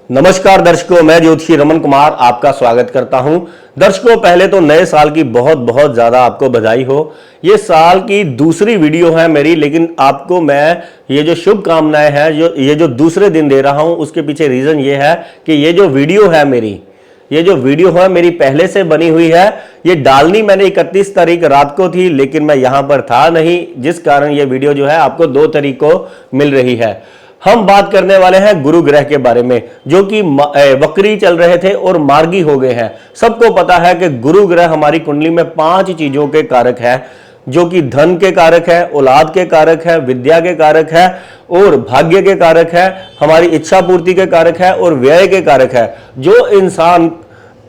नमस्कार दर्शकों, मैं ज्योतिषी रमन कुमार आपका स्वागत करता हूं। दर्शकों, पहले तो नए साल की बहुत बहुत ज्यादा आपको बधाई हो। ये साल की दूसरी वीडियो है मेरी, लेकिन आपको मैं ये जो शुभकामनाएं हैं, ये जो दूसरे दिन दे रहा हूं, उसके पीछे रीजन ये है कि ये जो वीडियो है मेरी पहले से बनी हुई है। ये डालनी मैंने 31 तारीख रात को थी, लेकिन मैं यहां पर था नहीं, जिस कारण ये वीडियो जो है आपको 2 तारीख को मिल रही है। हम बात करने वाले हैं गुरु ग्रह के बारे में, जो कि वक्री चल रहे थे और मार्गी हो गए हैं। सबको पता है कि गुरु ग्रह हमारी कुंडली में 5 चीजों के कारक है, जो कि धन के कारक है, औलाद के कारक है, विद्या के कारक है और भाग्य के कारक है, हमारी इच्छा पूर्ति के कारक है और व्यय के कारक है। जो इंसान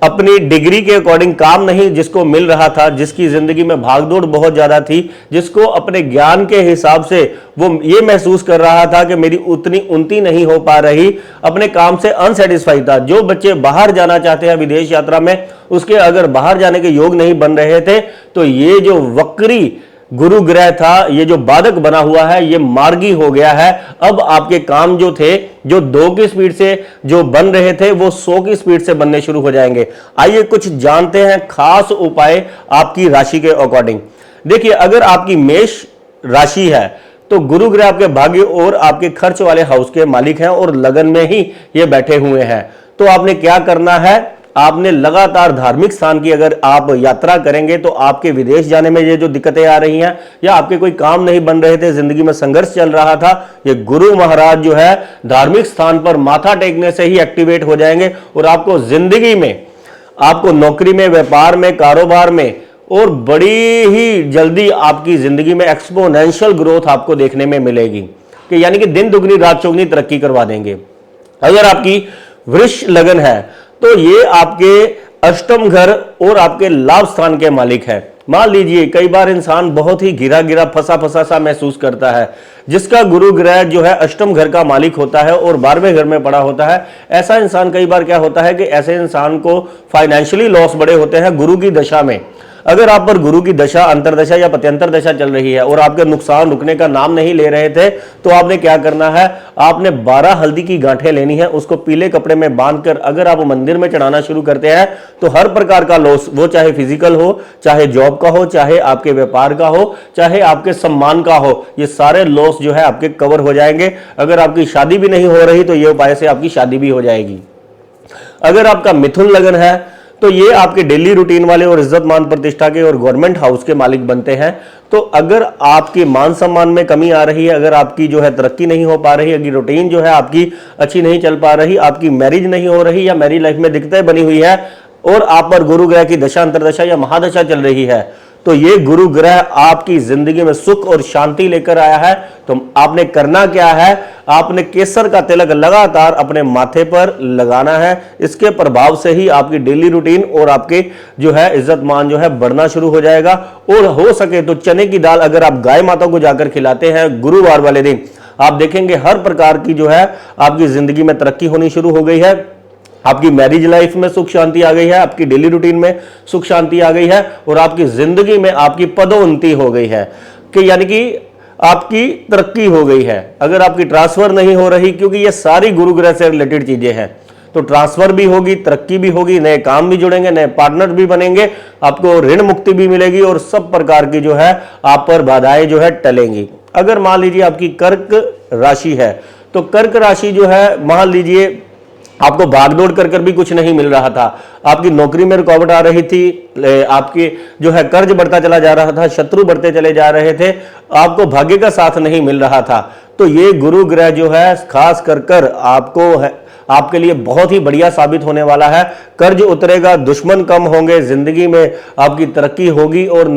अपनी डिग्री के अकॉर्डिंग काम नहीं जिसको मिल रहा था, जिसकी जिंदगी में भागदौड़ बहुत ज्यादा थी, जिसको अपने ज्ञान के हिसाब से वो ये महसूस कर रहा था कि मेरी उतनी उन्नति नहीं हो पा रही, अपने काम से अनसेटिस्फाइड था। जो बच्चे बाहर जाना चाहते हैं विदेश यात्रा में, उसके अगर बाहर जाने के योग नहीं बन रहे थे, तो ये जो वक्री गुरु ग्रह था, ये जो बाधक बना हुआ है, ये मार्गी हो गया है। अब आपके काम जो थे, जो 2 की स्पीड से जो बन रहे थे, वो 100 की स्पीड से बनने शुरू हो जाएंगे। आइए कुछ जानते हैं खास उपाय आपकी राशि के अकॉर्डिंग। देखिए, अगर आपकी मेष राशि है तो गुरु ग्रह आपके भाग्य और आपके खर्च वाले हाउस के मालिक हैं और लगन में ही ये बैठे हुए हैं। तो आपने क्या करना है, आपने लगातार धार्मिक स्थान की अगर आप यात्रा करेंगे तो आपके विदेश जाने में ये जो दिक्कतें आ रही हैं, या आपके कोई काम नहीं बन रहे थे, जिंदगी में संघर्ष चल रहा था, ये गुरु महाराज जो है धार्मिक स्थान पर माथा टेकने से ही एक्टिवेट हो जाएंगे और आपको जिंदगी में, आपको नौकरी में, व्यापार में, कारोबार में और बड़ी ही जल्दी आपकी जिंदगी में एक्सपोनेंशियल ग्रोथ आपको देखने में मिलेगी, कि यानी कि दिन दुगनी रात चौगनी तरक्की करवा देंगे। अगर आपकी वृष लगन है तो ये आपके अष्टम घर और आपके लाभ स्थान के मालिक है। मान लीजिए कई बार इंसान बहुत ही घिरा घिरा फंसा फंसा सा महसूस करता है, जिसका गुरु ग्रह जो है अष्टम घर का मालिक होता है और 12वें घर में पड़ा होता है। ऐसा इंसान कई बार क्या होता है कि ऐसे इंसान को फाइनेंशियली लॉस बड़े होते हैं गुरु की दशा में। अगर आप पर गुरु की दशा, अंतरदशा या पत्यंतर दशा चल रही है और आपके नुकसान रुकने का नाम नहीं ले रहे थे, तो आपने क्या करना है, आपने 12 हल्दी की गांठें लेनी है, उसको पीले कपड़े में बांधकर अगर आप मंदिर में चढ़ाना शुरू करते हैं तो हर प्रकार का लॉस, वो चाहे फिजिकल हो, चाहे जॉब का हो, चाहे आपके व्यापार का हो, चाहे आपके सम्मान का हो, ये सारे लॉस जो है आपके कवर हो जाएंगे। अगर आपकी शादी भी नहीं हो रही तो ये उपाय से आपकी शादी भी हो जाएगी। अगर आपका मिथुन लगन है तो ये आपके डेली रूटीन वाले और इज्जत मान प्रतिष्ठा के और गवर्नमेंट हाउस के मालिक बनते हैं। तो अगर आपके मान सम्मान में कमी आ रही है, अगर आपकी जो है तरक्की नहीं हो पा रही, अगर रूटीन जो है आपकी अच्छी नहीं चल पा रही, आपकी मैरिज नहीं हो रही या मैरिज लाइफ में दिक्कतें बनी हुई है और आप पर गुरु ग्रह की दशा, अंतरदशा या महादशा चल रही है, तो ये गुरु ग्रह आपकी जिंदगी में सुख और शांति लेकर आया है। तो आपने करना क्या है, आपने केसर का तिलक लगातार अपने माथे पर लगाना है। इसके प्रभाव से ही आपकी डेली रूटीन और आपके जो है इज्जत मान जो है बढ़ना शुरू हो जाएगा। और हो सके तो चने की दाल अगर आप गाय माता को जाकर खिलाते हैं गुरुवार वाले दिन, आप देखेंगे हर प्रकार की जो है आपकी जिंदगी में तरक्की होनी शुरू हो गई है। आपकी मैरिज लाइफ में सुख शांति आ गई है, आपकी डेली रूटीन में सुख शांति आ गई है और आपकी जिंदगी में आपकी पदोन्नति हो गई है, कि यानी कि आपकी तरक्की हो गई है। अगर आपकी ट्रांसफर नहीं हो रही, क्योंकि ये सारी गुरु ग्रह से रिलेटेड चीजें हैं, तो ट्रांसफर भी होगी, तरक्की भी होगी, नए काम भी जुड़ेंगे, नए पार्टनर भी बनेंगे, आपको ऋण मुक्ति भी मिलेगी और सब प्रकार की जो है आप पर बाधाएं जो है टलेंगी। अगर मान लीजिए आपकी कर्क राशि है तो कर्क राशि जो है, मान लीजिए आपको भागदौड़ कर भी कुछ नहीं मिल रहा था, आपकी नौकरी में रुकावट आ रही थी, आपके जो है कर्ज बढ़ता चला जा रहा था, शत्रु बढ़ते चले जा रहे थे, आपको भाग्य का साथ नहीं मिल रहा था, तो ये गुरु ग्रह जो है खास कर आपको है, आपके लिए बहुत ही बढ़िया साबित होने वाला है। कर्ज उतरेगा, दुश्मन कम होंगे, जिंदगी में आपकी तरक्की होगी और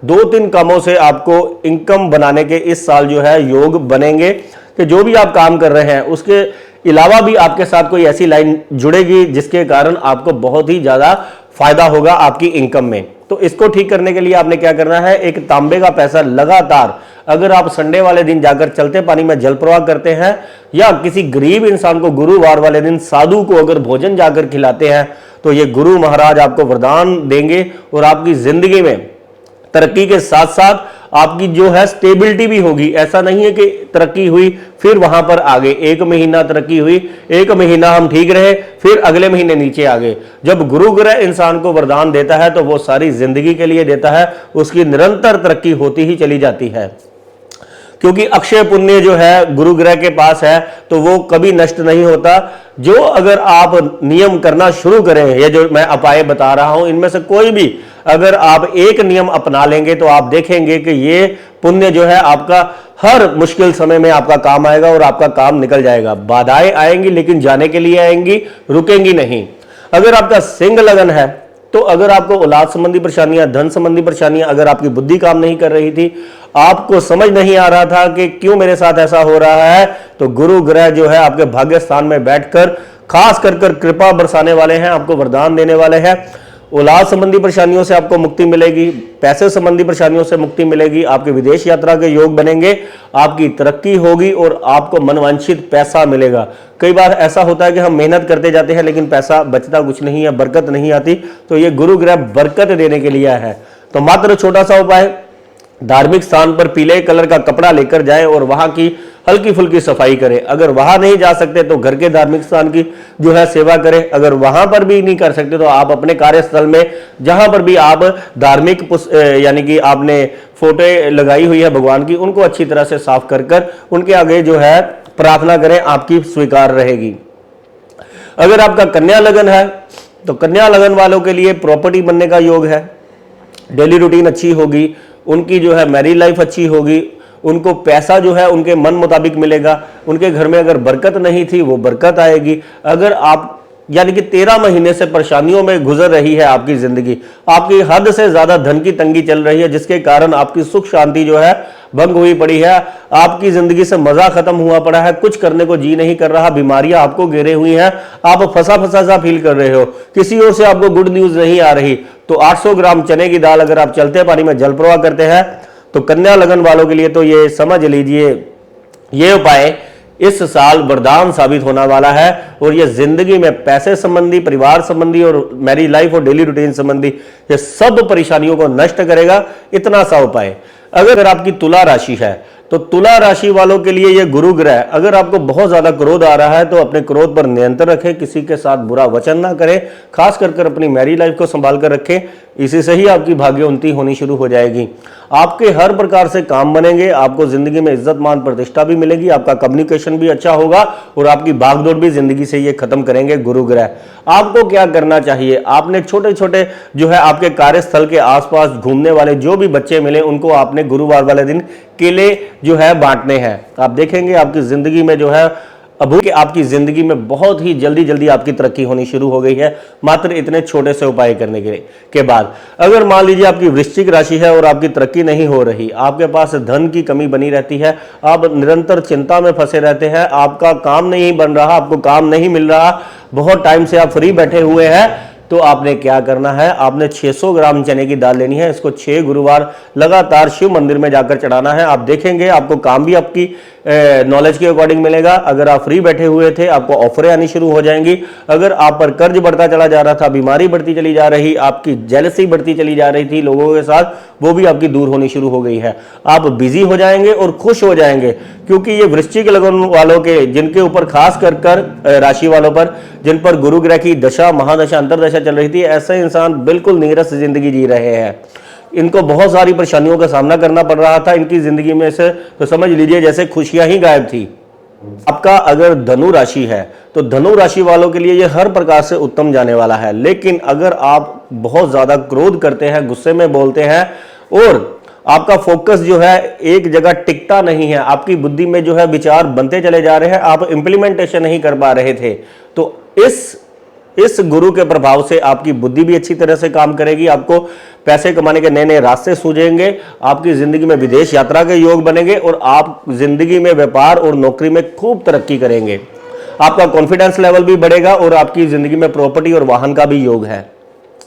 2-3 कामों से आपको इनकम बनाने के इस साल जो है योग बनेंगे, कि जो भी आप काम कर रहे हैं उसके अलावा भी आपके साथ कोई ऐसी लाइन जुड़ेगी जिसके कारण आपको बहुत ही ज्यादा फायदा होगा आपकी इनकम में। तो इसको ठीक करने के लिए आपने क्या करना है, एक तांबे का पैसा लगातार, अगर आप संडे वाले दिन जाकर चलते पानी में जल प्रवाह करते हैं या किसी गरीब इंसान को गुरुवार वाले दिन साधु को अगर भोजन जाकर खिलाते हैं, तो ये गुरु महाराज आपको वरदान देंगे और आपकी जिंदगी में तरक्की के साथ साथ आपकी जो है स्टेबिलिटी भी होगी। ऐसा नहीं है कि तरक्की हुई फिर वहां पर आगे, एक महीना तरक्की हुई, एक महीना हम ठीक रहे, फिर अगले महीने नीचे आ गए। जब गुरु ग्रह इंसान को वरदान देता है तो वो सारी जिंदगी के लिए देता है, उसकी निरंतर तरक्की होती ही चली जाती है। क्योंकि अक्षय पुण्य जो है गुरु ग्रह के पास है तो वो कभी नष्ट नहीं होता। जो अगर आप नियम करना शुरू करें, ये जो मैं उपाय बता रहा हूं इनमें से कोई भी अगर आप एक नियम अपना लेंगे तो आप देखेंगे कि ये पुण्य जो है आपका हर मुश्किल समय में आपका काम आएगा और आपका काम निकल जाएगा। बाधाएं आएंगी लेकिन जाने के लिए आएंगी, रुकेंगी नहीं। अगर आपका सिंह लगन है तो अगर आपको औलाद संबंधी परेशानियां, धन संबंधी परेशानियां, अगर आपकी बुद्धि काम नहीं कर रही थी, आपको समझ नहीं आ रहा था कि क्यों मेरे साथ ऐसा हो रहा है, तो गुरु ग्रह जो है आपके भाग्य स्थान में बैठकर खास कर कृपा बरसाने वाले हैं, आपको वरदान देने वाले हैं। औलाद संबंधी परेशानियों से आपको मुक्ति मिलेगी, पैसे संबंधी परेशानियों से मुक्ति मिलेगी, आपके विदेश यात्रा के योग बनेंगे, आपकी तरक्की होगी और आपको मनवांछित पैसा मिलेगा। कई बार ऐसा होता है कि हम मेहनत करते जाते हैं लेकिन पैसा बचता कुछ नहीं है, बरकत नहीं आती, तो ये गुरु ग्रह बरकत देने के लिए है। तो मात्र छोटा सा उपाय, धार्मिक स्थान पर पीले कलर का कपड़ा लेकर जाएं और वहां की हल्की फुल्की सफाई करें। अगर वहां नहीं जा सकते तो घर के धार्मिक स्थान की जो है सेवा करें। अगर वहां पर भी नहीं कर सकते तो आप अपने कार्यस्थल में जहां पर भी आप धार्मिक यानी कि आपने फोटो लगाई हुई है भगवान की, उनको अच्छी तरह से साफ कर उनके आगे जो है प्रार्थना करें, आपकी स्वीकार रहेगी। अगर आपका कन्या लगन है तो कन्या लगन वालों के लिए प्रॉपर्टी बनने का योग है, डेली रूटीन अच्छी होगी, उनकी जो है मैरिज लाइफ अच्छी होगी, उनको पैसा जो है उनके मन मुताबिक मिलेगा, उनके घर में अगर बरकत नहीं थी वो बरकत आएगी। अगर आप यानी कि 13 महीने से परेशानियों में गुजर रही है आपकी जिंदगी, आपकी हद से ज्यादा धन की तंगी चल रही है जिसके कारण आपकी सुख शांति जो है भंग हुई पड़ी है, आपकी जिंदगी से मजा खत्म हुआ पड़ा है, कुछ करने को जी नहीं कर रहा, बीमारियां आपको घेरे हुई हैं, आप फंसा फंसा सा फील कर रहे हो, किसी ओर से आपको गुड न्यूज नहीं आ रही, तो 800 ग्राम चने की दाल अगर आप चलते पानी में जल प्रवाह करते हैं तो कन्या लगन वालों के लिए तो ये समझ लीजिए ये उपाय इस साल वरदान साबित होने वाला है और ये जिंदगी में पैसे संबंधी, परिवार संबंधी और मैरिज लाइफ और डेली रूटीन संबंधी ये सब परेशानियों को नष्ट करेगा। इतना सा उपाय। अगर आपकी तुला राशि है तो तुला राशि वालों के लिए ये गुरु ग्रह, अगर आपको बहुत ज्यादा क्रोध आ रहा है तो अपने क्रोध पर नियंत्रण रखें, किसी के साथ बुरा वचन ना करें, खास कर अपनी मैरिज लाइफ को संभाल कर रखें, इसी से ही आपकी भाग्य उन्नति होनी शुरू हो जाएगी। आपके हर प्रकार से काम बनेंगे, आपको जिंदगी में इज्जत मान प्रतिष्ठा भी मिलेगी, आपका कम्युनिकेशन भी अच्छा होगा और आपकी भागदौड़ भी जिंदगी से ये खत्म करेंगे गुरु ग्रह। आपको क्या करना चाहिए, आपने छोटे छोटे जो है आपके कार्यस्थल के आसपास घूमने वाले जो भी बच्चे मिले उनको आपने गुरुवार वाले दिन केले जो है बांटने हैं। आप देखेंगे आपकी जिंदगी में जो है अब कि आपकी जिंदगी में बहुत ही जल्दी जल्दी आपकी तरक्की होनी शुरू हो गई है मात्र इतने छोटे से उपाय करने के बाद। अगर मान लीजिए आपकी वृश्चिक राशि है और आपकी तरक्की नहीं हो रही, आपके पास धन की कमी बनी रहती है, आप निरंतर चिंता में फंसे रहते हैं, आपका काम नहीं बन रहा, आपको काम नहीं मिल रहा, बहुत टाइम से आप फ्री बैठे हुए हैं, तो आपने क्या करना है, आपने 600 ग्राम चने की दाल लेनी है, इसको 6 गुरुवार लगातार शिव मंदिर में जाकर चढ़ाना है। आप देखेंगे आपको काम भी आपकी नॉलेज के अकॉर्डिंग मिलेगा। अगर आप फ्री बैठे हुए थे आपको ऑफरें आनी शुरू हो जाएंगी। अगर आप पर कर्ज बढ़ता चला जा रहा था, बीमारी बढ़ती चली जा रही, आपकी जेलसी बढ़ती चली जा रही थी लोगों के साथ, वो भी आपकी दूर होनी शुरू हो गई है। आप बिजी हो जाएंगे और खुश हो जाएंगे क्योंकि ये वृश्चिक लगन वालों के जिनके ऊपर खास कर राशि वालों पर जिन पर गुरु ग्रह की दशा, महादशा, अंतरदशा चल रही थी, ऐसे इंसान बिल्कुल नीरस जिंदगी जी रहे हैं। इनको बहुत सारी परेशानियों का सामना करना पड़ रहा था इनकी जिंदगी में से, तो समझ लीजिए जैसे खुशियां ही गायब थी। आपका अगर धनु राशि है तो धनु राशि वालों के लिए यह हर प्रकार से उत्तम जाने वाला है। लेकिन अगर आप बहुत ज्यादा क्रोध करते हैं, गुस्से में बोलते हैं और आपका फोकस जो है एक जगह टिकता नहीं है, आपकी बुद्धि में जो है विचार बनते चले जा रहे हैं, आप इंप्लीमेंटेशन नहीं कर पा रहे थे, तो इस गुरु के प्रभाव से आपकी बुद्धि भी अच्छी तरह से काम करेगी, आपको पैसे कमाने के नए नए रास्ते सूझेंगे, आपकी जिंदगी में विदेश यात्रा के योग बनेंगे और आप जिंदगी में व्यापार और नौकरी में खूब तरक्की करेंगे। आपका कॉन्फिडेंस लेवल भी बढ़ेगा और आपकी जिंदगी में प्रॉपर्टी और वाहन का भी योग है।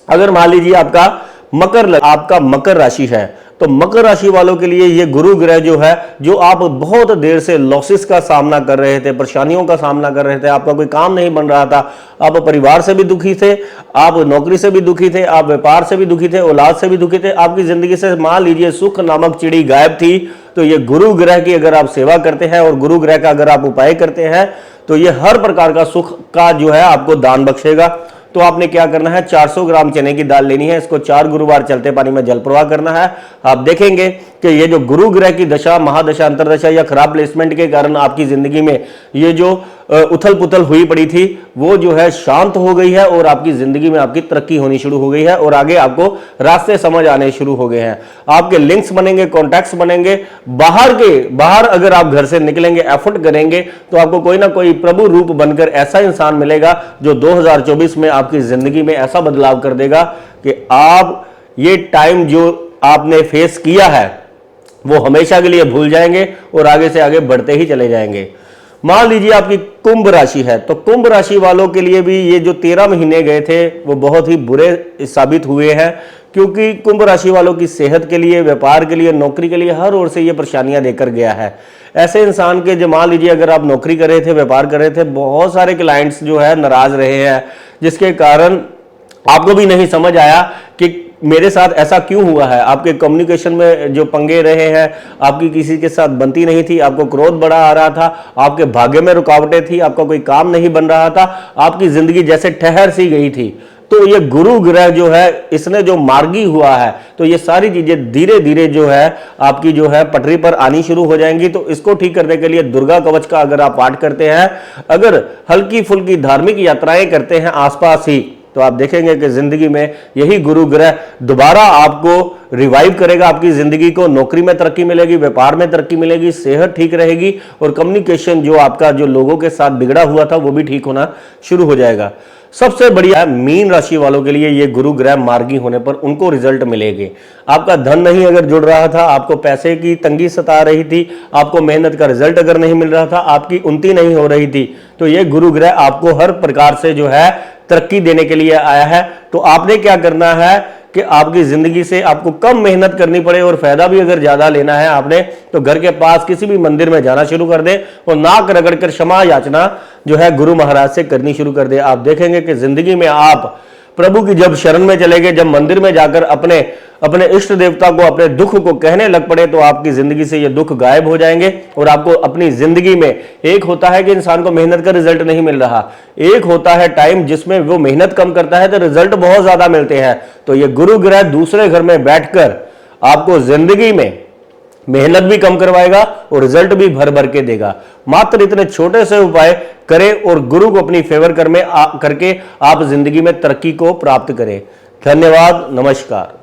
अगर मान लीजिए आपका मकर राशि है, तो मकर राशि वालों के लिए ये गुरु ग्रह जो है, जो आप बहुत देर से लॉसेस का सामना कर रहे थे, परेशानियों का सामना कर रहे थे, आपका कोई काम नहीं बन रहा था, आप परिवार से भी दुखी थे, आप नौकरी से भी दुखी थे, आप व्यापार से भी दुखी थे, औलाद से भी दुखी थे, आपकी जिंदगी से मान लीजिए सुख नामक चिड़ी गायब थी, तो ये गुरु ग्रह की अगर आप सेवा करते हैं और गुरु ग्रह का अगर आप उपाय करते हैं तो ये हर प्रकार का सुख का जो है आपको दान बख्शेगा। तो आपने क्या करना है, 400 ग्राम चने की दाल लेनी है, इसको 4 गुरुवार चलते पानी में जल प्रवाह करना है। आप देखेंगे कि ये जो गुरु ग्रह की दशा, महादशा, अंतरदशा या खराब प्लेसमेंट के कारण आपकी जिंदगी में ये जो उथल पुथल हुई पड़ी थी वो जो है शांत हो गई है और आपकी जिंदगी में आपकी तरक्की होनी शुरू हो गई है और आगे आपको रास्ते समझ आने शुरू हो गए हैं। आपके लिंक्स बनेंगे, कॉन्टैक्ट्स बनेंगे, बाहर अगर आप घर से निकलेंगे, एफर्ट करेंगे तो आपको कोई ना कोई प्रभु रूप बनकर ऐसा इंसान मिलेगा जो 2024 में आपकी जिंदगी में ऐसा बदलाव कर देगा कि आप ये टाइम जो आपने फेस किया है वो हमेशा के लिए भूल जाएंगे और आगे से आगे बढ़ते ही चले जाएंगे। मान लीजिए आपकी कुंभ राशि है, तो कुंभ राशि वालों के लिए भी ये जो 13 महीने गए थे वो बहुत ही बुरे साबित हुए हैं, क्योंकि कुंभ राशि वालों की सेहत के लिए, व्यापार के लिए, नौकरी के लिए हर ओर से ये परेशानियां देकर गया है। ऐसे इंसान के जो मान लीजिए अगर आप नौकरी कर रहे थे, व्यापार कर रहे थे, बहुत सारे क्लाइंट्स जो है नाराज रहे हैं, जिसके कारण आपको भी नहीं समझ आया कि मेरे साथ ऐसा क्यों हुआ है। आपके कम्युनिकेशन में जो पंगे रहे हैं, आपकी किसी के साथ बनती नहीं थी, आपको क्रोध बड़ा आ रहा था, आपके भाग्य में रुकावटें थी, आपका कोई काम नहीं बन रहा था, आपकी जिंदगी जैसे ठहर सी गई थी। तो ये गुरु ग्रह जो है इसने जो मार्गी हुआ है, तो ये सारी चीजें धीरे धीरे जो है आपकी जो है पटरी पर आनी शुरू हो जाएंगी। तो इसको ठीक करने के लिए दुर्गा कवच का अगर आप पाठ करते हैं, अगर हल्की फुल्की धार्मिक यात्राएं करते हैं आसपास ही, तो आप देखेंगे कि जिंदगी में यही गुरु ग्रह दोबारा आपको रिवाइव करेगा, आपकी जिंदगी को। नौकरी में तरक्की मिलेगी, व्यापार में तरक्की मिलेगी, सेहत ठीक रहेगी और कम्युनिकेशन जो आपका जो लोगों के साथ बिगड़ा हुआ था वो भी ठीक होना शुरू हो जाएगा। सबसे बढ़िया मीन राशि वालों के लिए ये गुरु ग्रह मार्गी होने पर उनको रिजल्ट मिलेंगे। आपका धन नहीं अगर जुड़ रहा था, आपको पैसे की तंगी सता रही थी, आपको मेहनत का रिजल्ट अगर नहीं मिल रहा था, आपकी उन्नति नहीं हो रही थी, तो ये गुरु ग्रह आपको हर प्रकार से जो है तरक्की देने के लिए आया है। तो आपने क्या करना है कि आपकी जिंदगी से आपको कम मेहनत करनी पड़े और फायदा भी अगर ज्यादा लेना है आपने, तो घर के पास किसी भी मंदिर में जाना शुरू कर दे और नाक रगड़ कर क्षमा याचना जो है गुरु महाराज से करनी शुरू कर दे। आप देखेंगे कि जिंदगी में आप प्रभु की जब शरण में चले गए, जब मंदिर में जाकर अपने इष्ट देवता को अपने दुख को कहने लग पड़े, तो आपकी जिंदगी से ये दुख गायब हो जाएंगे और आपको अपनी जिंदगी में, एक होता है कि इंसान को मेहनत का रिजल्ट नहीं मिल रहा, एक होता है टाइम जिसमें वो मेहनत कम करता है तो रिजल्ट बहुत ज्यादा मिलते हैं। तो ये गुरु ग्रह दूसरे घर में बैठकर आपको जिंदगी में मेहनत भी कम करवाएगा और रिजल्ट भी भर भर के देगा। मात्र इतने छोटे से उपाय करें और गुरु को अपनी फेवर करके आप जिंदगी में तरक्की को प्राप्त करें। धन्यवाद, नमस्कार।